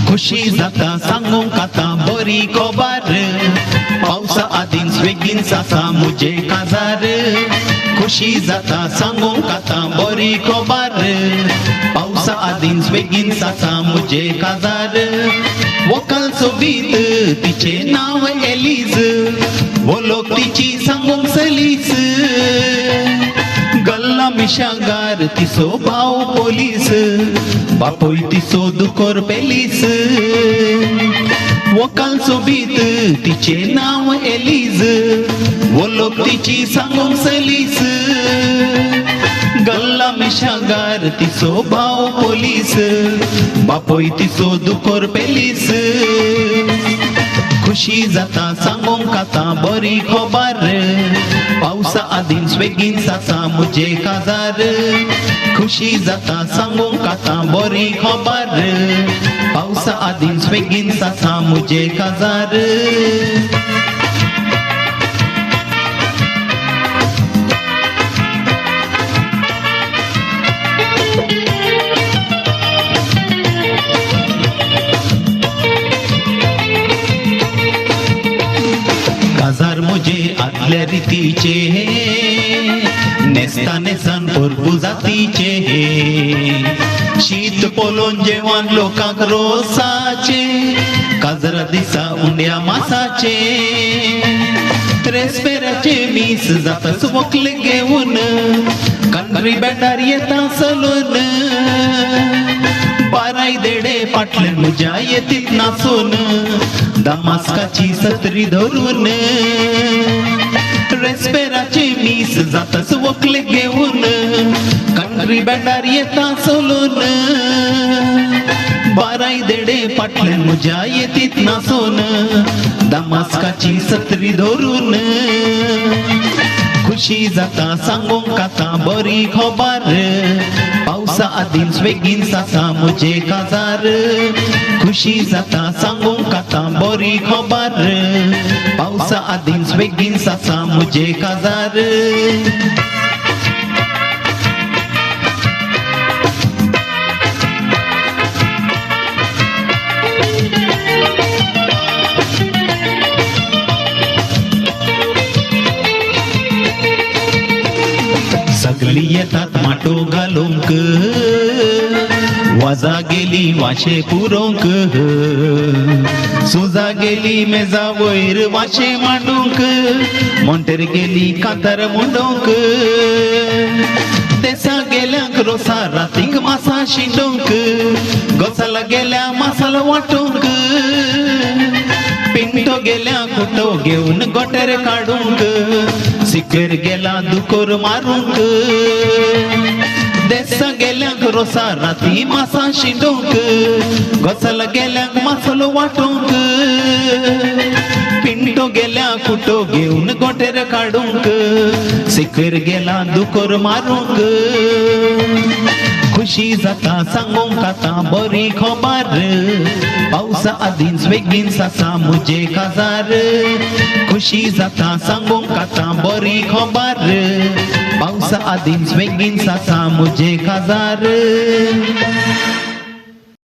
खुशी जाता सांगूंक आतां बरी खबर पावसा आदीं स्वेगीन सासा मुजे काजार खुशी जाता सांगूंक आतां बरी खबर पावसा आदीं स्वेगीन सासा मुजे काजार वोकल सोबीत तिचे नाव एलीज वोलोक तिची सांगूंक सलीस गल्ला मिशांगार तिसो भाव पोलीस बापोय तिसो दुकोर पेलीस वोकल सोबीत तिचे नाव एलीज वोलोक तिची सांगूंक सलीस गल्ला मिशांगार तिसो भाव पोलीस बापोय तिसो दुकोर पेलीस खुशी जाता सांगूंक आतां बरी खबर पावसा आदीं स्वेगीन सासा मुजे काजार खुशी जाता सांगूंक आतां बरी खबर पावसा आदीं स्वेगीन सासा मुजे काजार काजार मुजे आदल्या रितीचे नेस्ता नेसान भरपूर जातीचे शीत पोलोन जेवण लोकांक रोसाचे काजरा दिसा उंड्या मासाचे रेस्पेराचे मीस जाताच वकले घेऊन कंट्री बँडार येता सलून बाराय देडे फाटल्यान म्हज्या येतीत नाचून दामास्काची सत्री धरून रेस्पेराचे मीस जाताच वकले घेऊन कंट्री बँडार येता सोलून बाराय देडे फाटल्यान म्हज्या येतीत नाचून दामास्काची सत्री धरून खुशी जाता सांगूंक आतां बरी खबर पावसा आदीं स्वेगीन सासा मुजे काजार खुशी जाता सांगूंक आतां बरी खबर पावसा आदीं स्वेगीन सासा मुजे काजार सगली येतात माटो घालूंक वाजा गेली वाशे पुरोंक सुजा गेली मेजा वयर वाशे मांडूंक मोंटेर गेली कांतार मुंडोंक देसा गेल्यांक रोसा रातींक मासा शिंडोंक गोसाला गेल्या मासाला वाटोंक पिंटो गेल्या कुटो घेऊन गोटेर काढूंक सिकेर गेला दुकोर मारूंक देसा गेल्यांक रोसा राती मासा शिंडोंक गोसाला गेल्यांक मासलो वाटोंक पिंटो गेल्या कुटो घेऊन गोटेर काढूंक सिकेर गेला दुकोर मारूंक खुशी जाता सांगूंक आतां बरी खबर पावसा आदीं स्वेगीन सासा मुजे काजार खुशी जाता सांगूंक आतां बरी खबर पावसा आदीं स्वेगीन सासा मुजे काजार